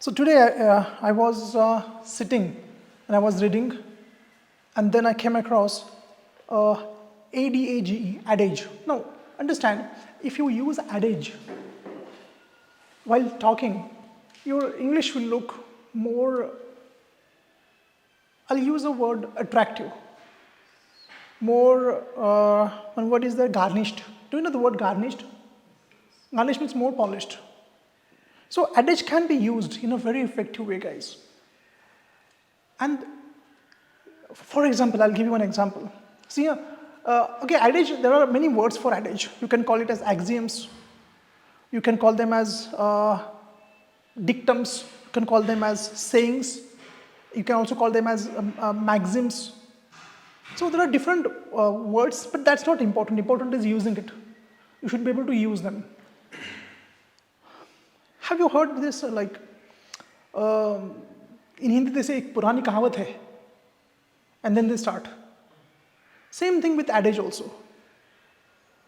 So today I was sitting and I was reading, and then I came across ADAGE, adage. Now, understand, if you use adage while talking, your English will look more, I'll use the word attractive, more, one word is there, garnished. Do you know the word garnished? Garnished means more polished. So adage can be used in a very effective way, guys. And for example, I'll give you one example. See here, okay, adage, there are many words for adage. You can call it as axioms. You can call them as dictums. You can call them as sayings. You can also call them as maxims. So there are different words, but that's not important. Important is using it. You should be able to use them. Have you heard this in Hindi they say एक पुरानी कहावत है, and then they start. Same thing with adage also.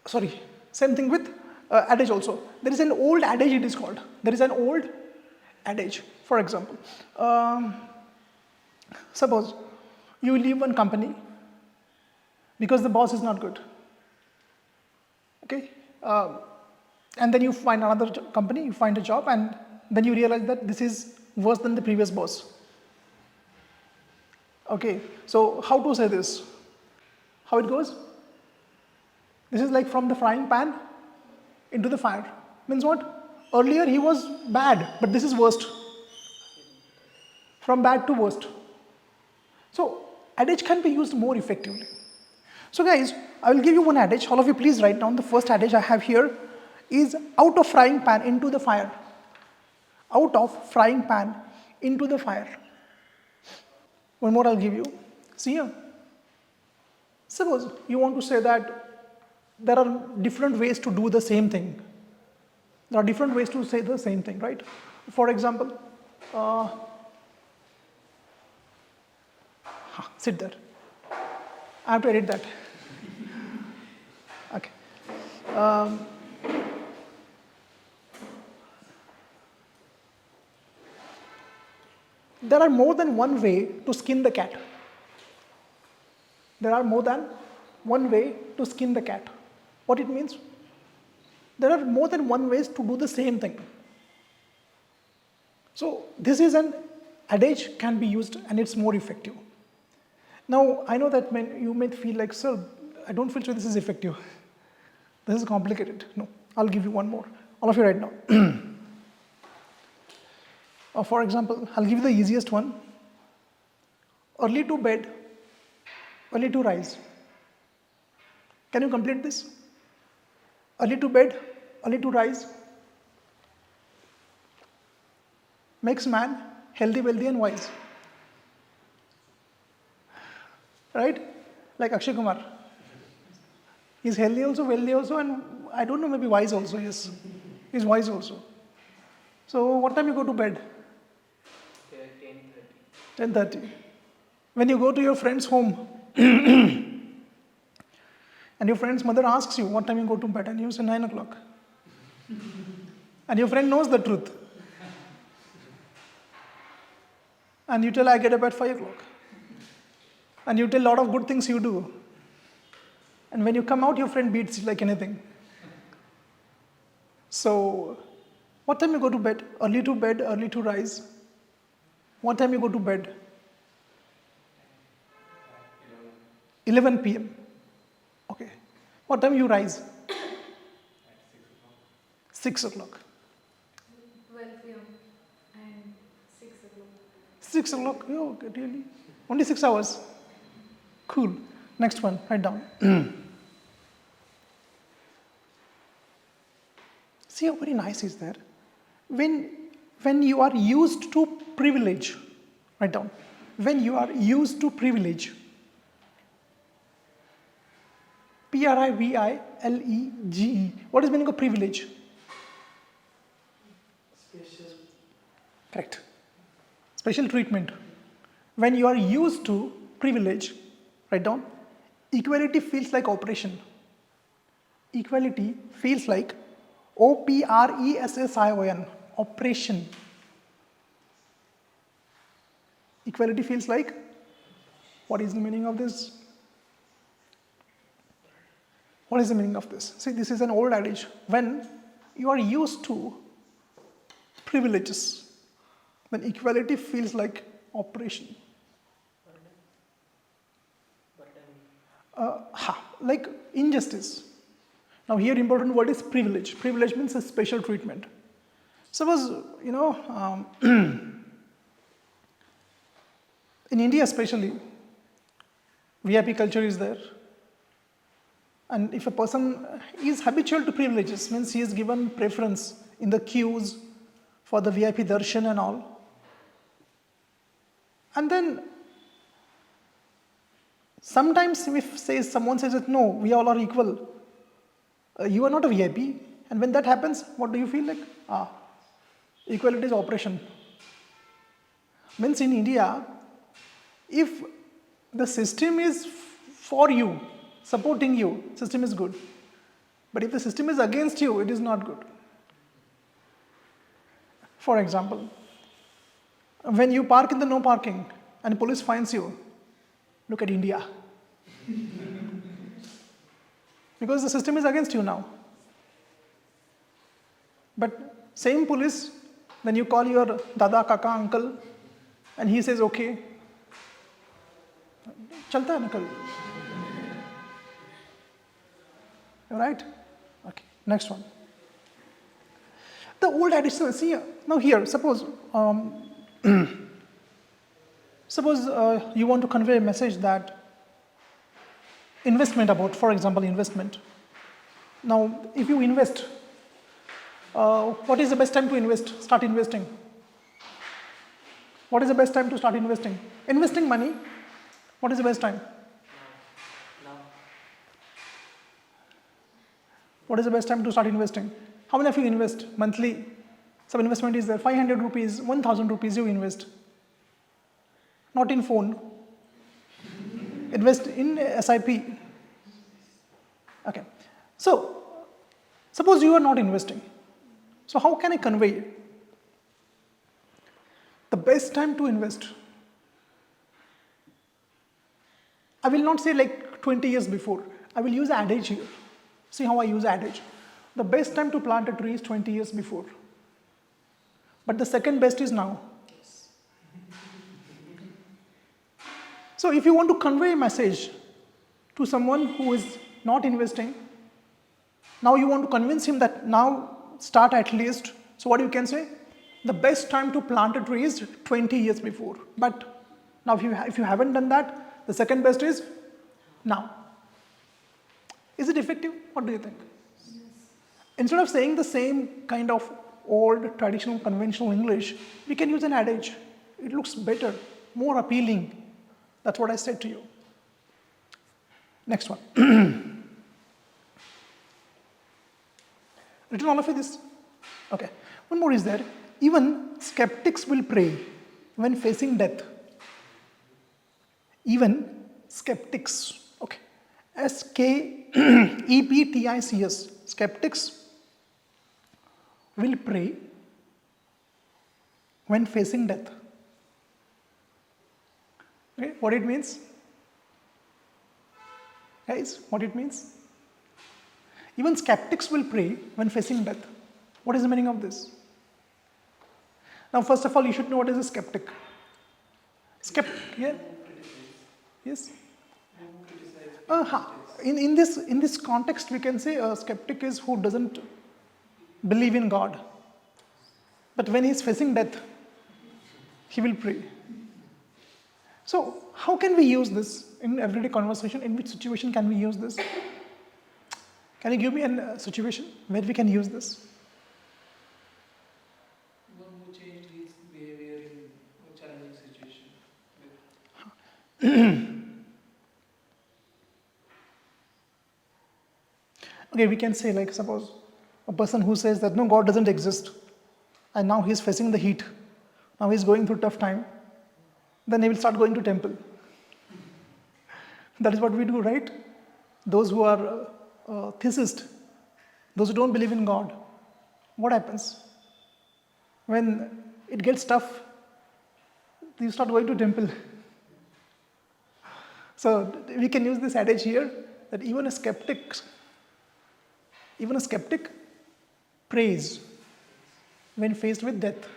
Sorry, same thing with adage also. There is an old adage, it is called. There is an old adage. For example, suppose you leave one company because the boss is not good. Okay? And then you find another company, you find a job, and then you realize that this is worse than the previous boss. Okay, so how to say this? How it goes? This is like from the frying pan into the fire. Means what? Earlier he was bad, but this is worst. From bad to worst. So adage can be used more effectively. So guys, I will give you one adage. All of you please write down the first adage I have here is out of frying pan into the fire. Out of frying pan into the fire. One more I'll give you. See here. Suppose you want to say that there are different ways to do the same thing. There are different ways to say the same thing, right? For example, sit there. I have to edit that. Okay. There are more than one way to skin the cat. There are more than one way to skin the cat. What it means? There are more than one ways to do the same thing. So this is an adage can be used and it's more effective. Now I know that you may feel like, sir, I don't feel sure this is effective. This is complicated. No, I'll give you one more. All of you right now. For example, I'll give you the easiest one. Early to bed, early to rise. Can you complete this? Early to bed, early to rise makes man healthy, wealthy and wise. Right? Like Akshay Kumar. He's healthy also, wealthy also, and I don't know, maybe wise also, yes. He's wise also. So what time you go to bed? 10:30. When you go to your friend's home and your friend's mother asks you what time you go to bed and you say 9 o'clock. And your friend knows the truth. And you tell I get up at 5 o'clock. And you tell a lot of good things you do. And when you come out, your friend beats you like anything. So, what time you go to bed? Early to rise. What time you go to bed? 11 p.m. Okay. What time you rise? 6 o'clock. 12 p.m. and 6 o'clock. 6 o'clock? Oh, okay, really? Only 6 hours? Cool. Next one, write down. See how very nice is there? When you are used to privilege, write down. When you are used to privilege, Privilege. What is meaning of privilege? Special. Correct. Special treatment. When you are used to privilege, write down. Equality feels like operation. Equality feels like OPRESSION. Operation. Equality feels like, what is the meaning of this? What is the meaning of this? See, this is an old adage. When you are used to privileges, then equality feels like oppression. Like injustice. Now here important word is privilege. Privilege means a special treatment. Suppose, in India especially, VIP culture is there. And if a person is habitual to privileges, means he is given preference in the queues for the VIP darshan and all. And then sometimes if someone says that no, we all are equal, you are not a VIP. And when that happens, what do you feel like? Equality is oppression. Means in India, if the system is for you, supporting you, system is good. But if the system is against you, it is not good. For example, when you park in the no parking and police finds you, look at India. Because the system is against you now. But same police, then you call your dada, kaka, uncle, and he says, okay. Chalta hai uncle. Right? Okay, next one. The old adage, see, now here, suppose you want to convey a message that investment about, for example, investment. Now, if you invest, what is the best time to invest? Start investing. What is the best time to start investing? Investing money, what is the best time? What is the best time to start investing? How many of you invest monthly? Some investment is there, 500 rupees, 1000 rupees you invest. Not in phone. Invest in SIP. Okay. So, suppose you are not investing. So how can I convey the best time to invest? I will not say like 20 years before. I will use adage here. See how I use adage. The best time to plant a tree is 20 years before. But the second best is now. So if you want to convey a message to someone who is not investing, now you want to convince him that now start at least. So what you can say? The best time to plant a tree is 20 years before. But now if you haven't done that, the second best is now. Is it effective? What do you think? Yes. Instead of saying the same kind of old, traditional, conventional English, we can use an adage. It looks better, more appealing. That's what I said to you. Next one. Written all of you this? Okay. One more is there. Even skeptics will pray when facing death. Even skeptics. Okay. skeptics. Skeptics will pray when facing death. Okay, what it means? Guys, what it means? Even skeptics will pray when facing death. What is the meaning of this? Now, first of all, you should know what is a skeptic. Yeah? Yes? In this context, we can say a skeptic is who doesn't believe in God. But when he is facing death, he will pray. So, how can we use this in everyday conversation? In which situation can we use this? Can you give me a situation where we can use this? One who changed his behavior in a challenging situation. Okay, we can say like suppose a person who says that no, God doesn't exist and now he is facing the heat. Now he is going through tough time. Then he will start going to temple. That is what we do, right? Those who are theists, those who don't believe in God, what happens? When it gets tough, you start going to temple. So we can use this adage here that even a skeptic prays when faced with death.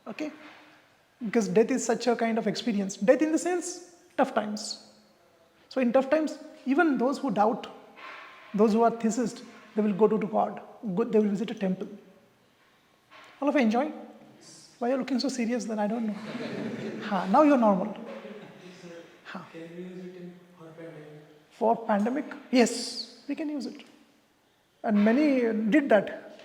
Okay? Because death is such a kind of experience. Death in the sense, tough times. So in tough times, even those who doubt, those who are theists, they will go to God. They will visit a temple. All of you enjoy? Why are you looking so serious then? I don't know. Now you're normal. Can we use it in for pandemic? For pandemic? Yes, we can use it. And many did that.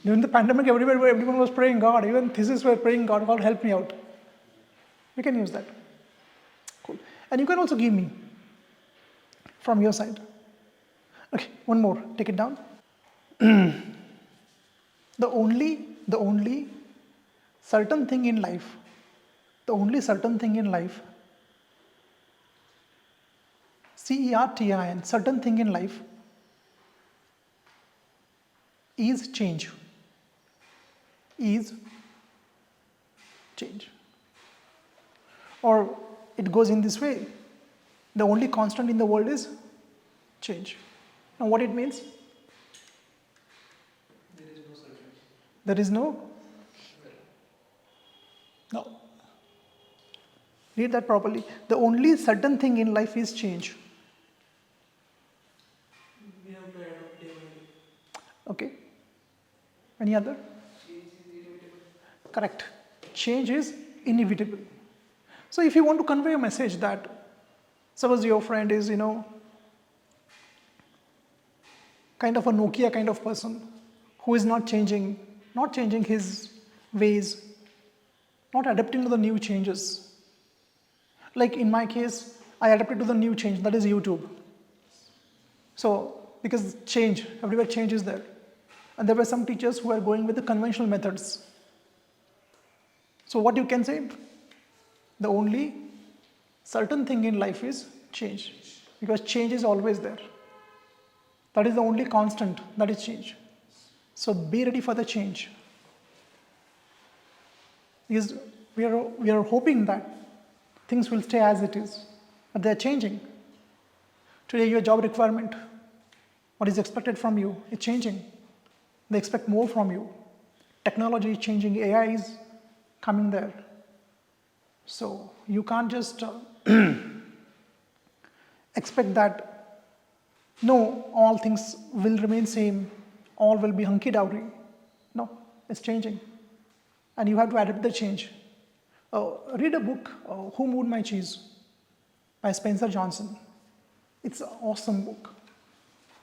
During the pandemic, everyone was praying God. Even theists were praying God, God help me out. We can use that. Cool. And you can also give me from your side. Okay, one more. Take it down. The only certain thing in life, CERTIN, certain thing in life is change. Is change. Or it goes in this way. The only constant in the world is change. Now what it means? There is no certainty. There is no. Read that properly. The only certain thing in life is change. We have to adopt day by day. Okay. Any other? Change is inevitable. Correct. Change is inevitable. So if you want to convey a message that suppose your friend is, kind of a Nokia kind of person who is not changing his ways, not adapting to the new changes. Like in my case, I adapted to the new change, that is YouTube. So, because change, everywhere change is there. And there were some teachers who are going with the conventional methods. So what you can say? The only certain thing in life is change. Because change is always there. That is the only constant, that is change. So be ready for the change. Because we are hoping that things will stay as it is, but they are changing. Today your job requirement, what is expected from you, is changing. They expect more from you. Technology is changing, AI is coming there. So you can't just expect that, no, all things will remain same, all will be hunky-dory. No, it's changing. And you have to adapt the change. Read a book, Who Moved My Cheese by Spencer Johnson. It's an awesome book.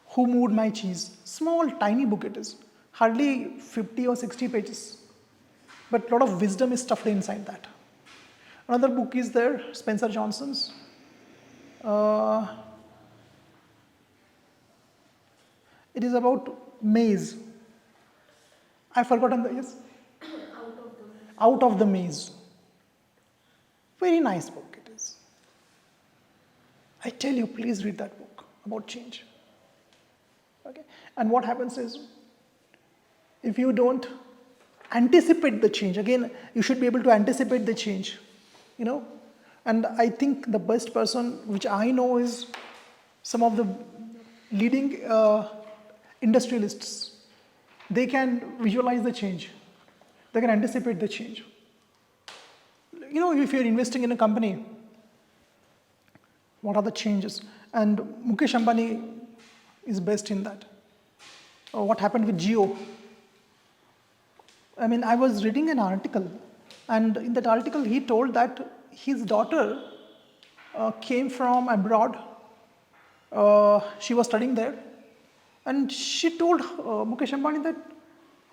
Who Moved My Cheese. Small, tiny book it is. Hardly 50 or 60 pages. But a lot of wisdom is stuffed inside that. Another book is there, Spencer Johnson's. It is about maze. I've forgotten the, yes? Out of the Maze. Very nice book it is. I tell you, please read that book about change. Okay? And what happens is, if you don't anticipate the change, again, you should be able to anticipate the change, And I think the best person which I know is some of the leading industrialists. They can visualize the change. They can anticipate the change. If you're investing in a company, what are the changes? And Mukesh Ambani is best in that. What happened with Jio? I was reading an article, and in that article he told that his daughter came from abroad. She was studying there, and she told Mukesh Ambani that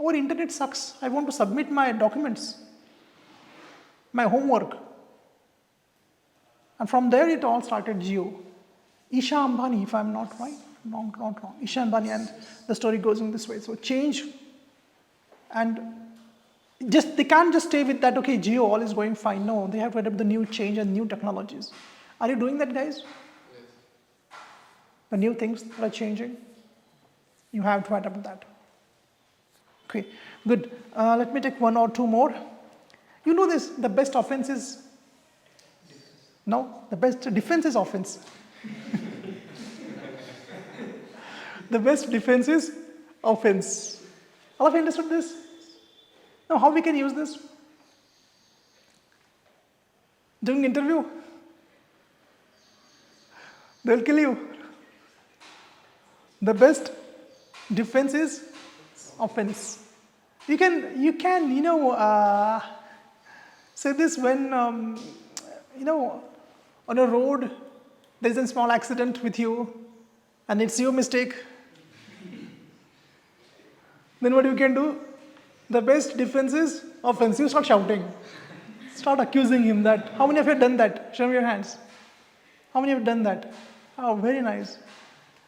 our internet sucks. I want to submit my documents, my homework. And from there it all started, Jio. Isha Ambani, if I'm not right, not wrong. Isha Ambani, and the story goes in this way. So change, and they can't just stay with that, okay, Jio, all is going fine. No, they have to adapt the new change and new technologies. Are you doing that, guys? Yes. The new things that are changing, you have to adapt that. Okay, good. Let me take one or two more. You know this, the best offense is, no, the best defense is offense. The best defense is offense. All of you understood this? Now how we can use this? During interview, they'll kill you. The best defense is offense. You can, say this when, on a road, there's a small accident with you, and it's your mistake. Then what you can do? The best defense is offense. You start shouting. Start accusing him that, how many of you have done that? Show me your hands. How many have done that? Oh, very nice.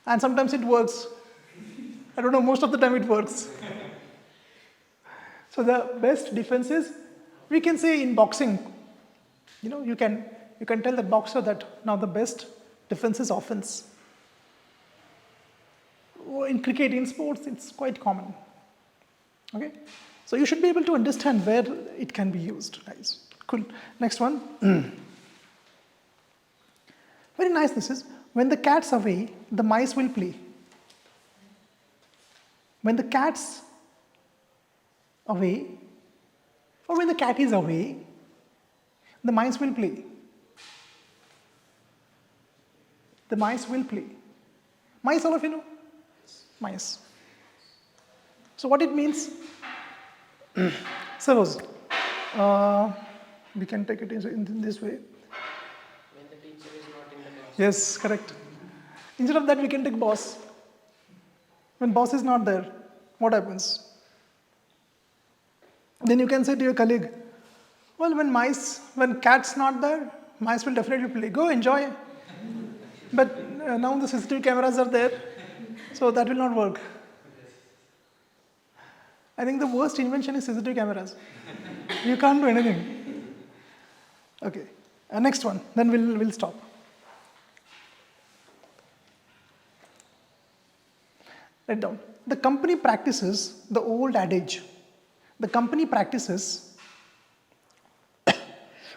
And sometimes it works. I don't know, most of the time it works. So the best defense is, we can say in boxing, you can tell the boxer that now the best defense is offense. Or in cricket, in sports, it's quite common. Okay? So you should be able to understand where it can be used, guys. Cool. Next one. Very nice this is. When the cat's away, the mice will play. When the cat's away, or when the cat is away, the mice will play. The mice will play. Mice, all of you know? Mice. So what it means? Suppose, we can take it in this way. When the teacher is not in the class. Yes, correct. Instead of that, we can take boss. When boss is not there, what happens? Then you can say to your colleague, well, when cat's not there, mice will definitely play. Go enjoy. But now the CCTV cameras are there, so that will not work. I think the worst invention is CCTV cameras. You can't do anything. Okay, next one, then we'll stop. Write down. The company practices the old adage. The company practices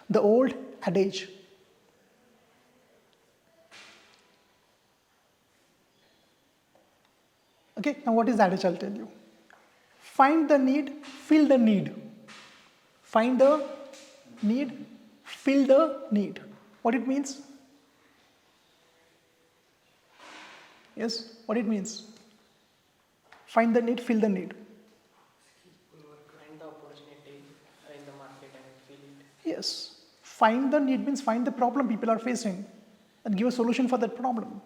the old adage. Okay, now what is adage? I'll tell you. Find the need, fill the need. Find the need, fill the need. What it means? Yes, what it means? Find the need, fill the need. Find the opportunity in the market and fill it. Yes. Find the need means find the problem people are facing and give a solution for that problem.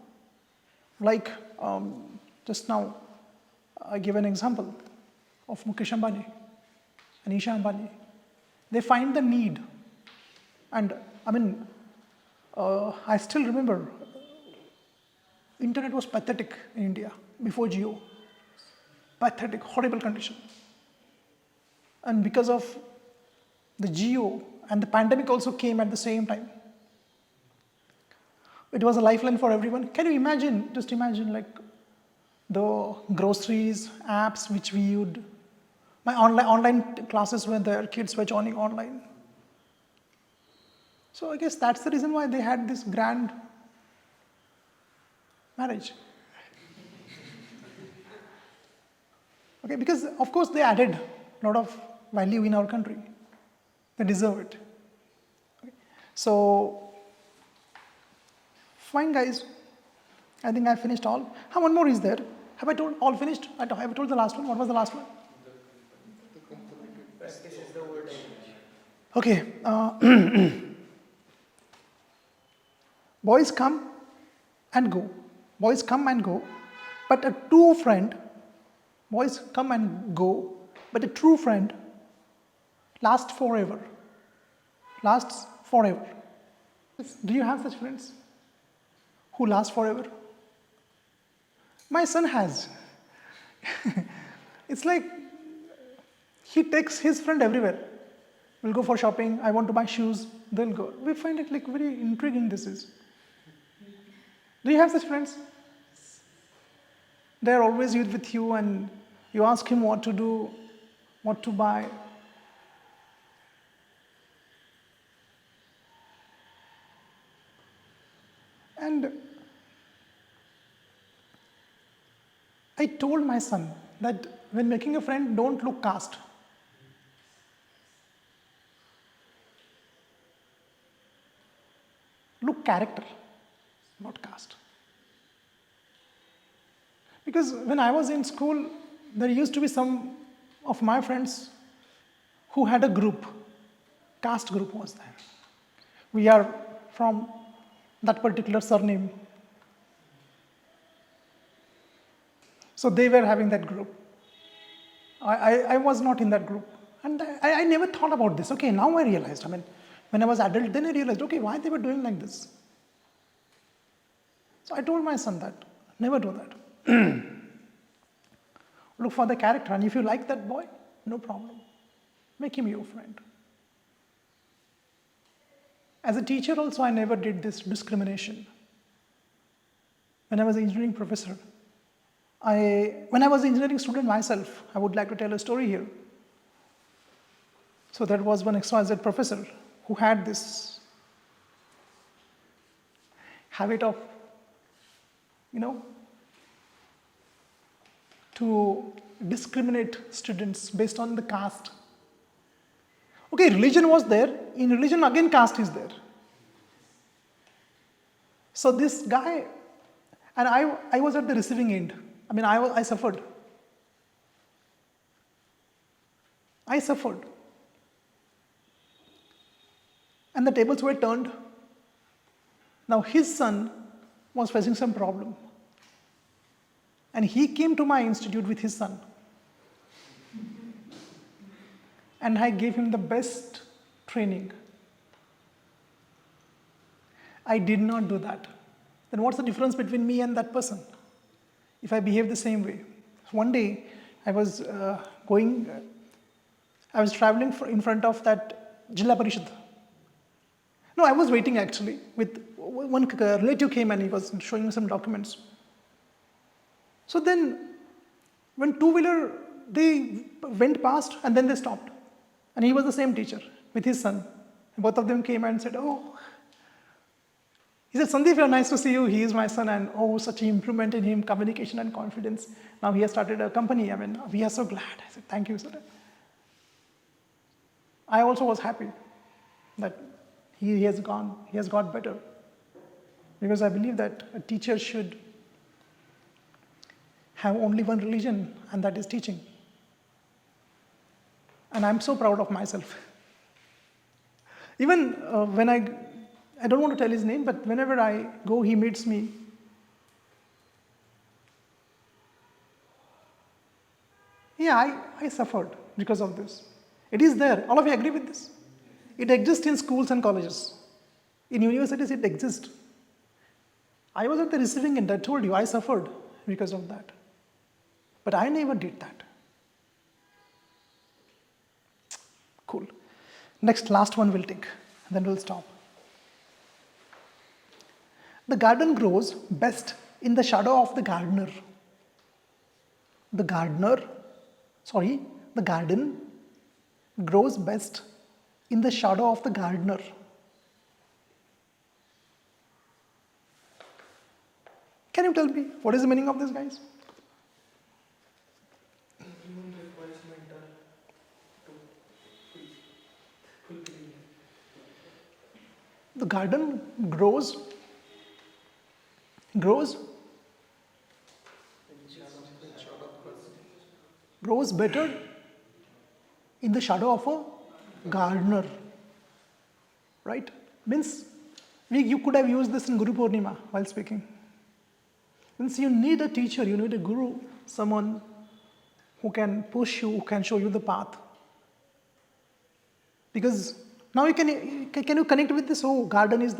Like just now, I give an example of Mukesh Ambani and Isha Ambani. They find the need. And I still remember, internet was pathetic in India before Jio. Pathetic, horrible condition. And because of the Jio and the pandemic also came at the same time. It was a lifeline for everyone. Can you imagine, just imagine like the groceries, apps which we used. My online classes were there, kids were joining online. So I guess that's the reason why they had this grand marriage. Okay, because of course they added a lot of value in our country. They deserve it. Okay. So, fine guys. I think I finished all. How one more is there? Have I told all finished? Have I told the last one? What was the last one? Practice is the word. Okay. Boys come and go. Boys come and go. But a true friend, boys come and go, but a true friend lasts forever. Lasts forever. Do you have such friends who last forever? My son has. It's like he takes his friend everywhere. We'll go for shopping. I want to buy shoes. They'll go. We find it like very intriguing this is. Do you have such friends? They're always with you and you ask him what to do, what to buy. And I told my son that when making a friend, don't look caste. Look character, not caste. Because when I was in school, there used to be some of my friends who had a group, caste group was there. We are from that particular surname. So they were having that group. I was not in that group. And I never thought about this. Okay, now I realized. I mean, when I was adult, then I realized, okay, why they were doing like this. So I told my son that, never do that. Look for the character, and if you like that boy, no problem. Make him your friend. As a teacher also, I never did this discrimination. When I was an engineering professor, when I was an engineering student myself, I would like to tell a story here. So that was one XYZ professor who had this habit of, to discriminate students based on the caste. Okay, religion was there. In religion, again, caste is there. So this guy, and I was at the receiving end. I mean, I suffered. I suffered. And the tables were turned. Now his son was facing some problem. And he came to my institute with his son. And I gave him the best training. I did not do that. Then what's the difference between me and that person? If I behave the same way. One day, I was traveling in front of that Jilla Parishad. No, I was waiting actually. With one relative came and he was showing me some documents. So then, when two-wheeler, they went past and then they stopped. And he was the same teacher with his son. Both of them came and said, oh, he said, Sandeep, nice to see you. He is my son, and oh, such an improvement in him, communication and confidence. Now he has started a company. I mean, we are so glad. I said, thank you, sir. I also was happy that he has got better. Because I believe that a teacher should have only one religion, and that is teaching. And I'm so proud of myself. Even when I don't want to tell his name, but whenever I go, he meets me. Yeah, I suffered because of this. It is there. All of you agree with this? It exists in schools and colleges. In universities, it exists. I was at the receiving end. I told you, I suffered because of that. But I never did that. Cool. Next, last one we'll take, then we'll stop. The garden grows best in the shadow of the gardener. The garden grows best in the shadow of the gardener. Can you tell me what is the meaning of this, guys? Everyone requires mentor to fulfill. The garden grows better in the shadow of a gardener, right? Means you could have used this in Guru Purnima while speaking. Means you need a teacher, you need a guru, someone who can push you, who can show you the path. Because now can you connect with this? Oh, gardener is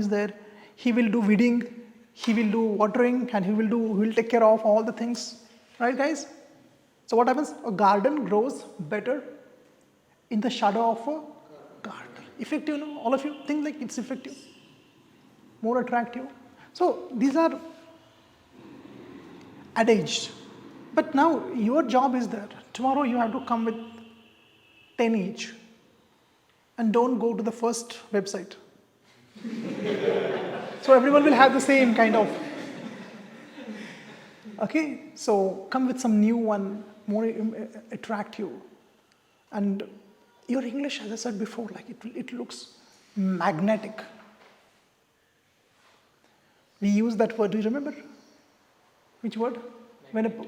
there. He will do weeding, he will do watering, and he will take care of all the things, right, guys? So what happens? A garden grows better in the shadow of a gardener. Effective, no? All of you think like it's effective, more attractive. So these are adaged. But now your job is there. Tomorrow you have to come with 10 each. And don't go to the first website. So everyone will have the same kind of. Okay, so come with some new one, more attractive. And your English, as I said before, like it looks magnetic. We use that word, do you remember? Which word? When a Magnet.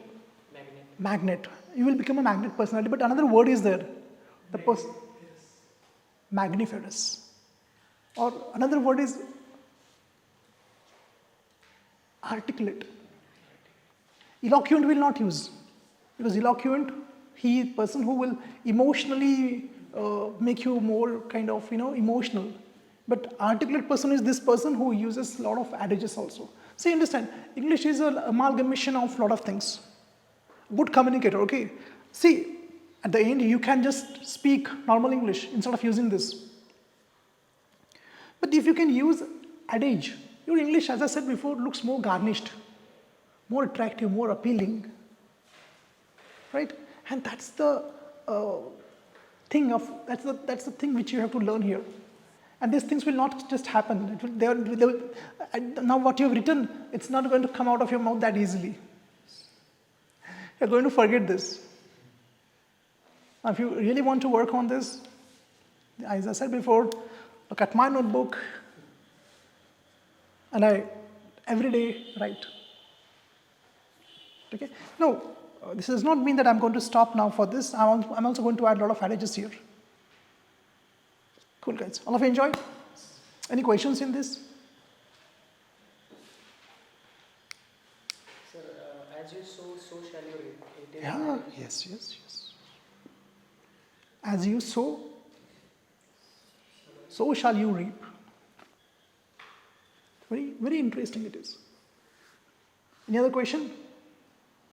magnet. You will become a magnet personality, but another word is there. The person. Magniferous. Or another word is articulate. Eloquent will not use. Because eloquent, he person who will emotionally make you more kind of, emotional. But articulate person is this person who uses a lot of adages also. See, understand, English is an amalgamation of a lot of things. Good communicator, okay? See, at the end, you can just speak normal English instead of using this. But if you can use adage, your English, as I said before, looks more garnished, more attractive, more appealing, right? And that's the that's the thing which you have to learn here. And these things will not just happen. Now what you have written, it's not going to come out of your mouth that easily. You're going to forget this. Now, if you really want to work on this, as I said before, look at my notebook, and I every day write. Okay? No, this does not mean that I'm going to stop now for this. I'm also going to add a lot of adages here. Cool, guys. All of you enjoyed? Any questions in this? Sir, as you sow, so shall you reap. It is Yeah, yes. As you sow, so shall you reap. Very, very interesting it is. Any other question?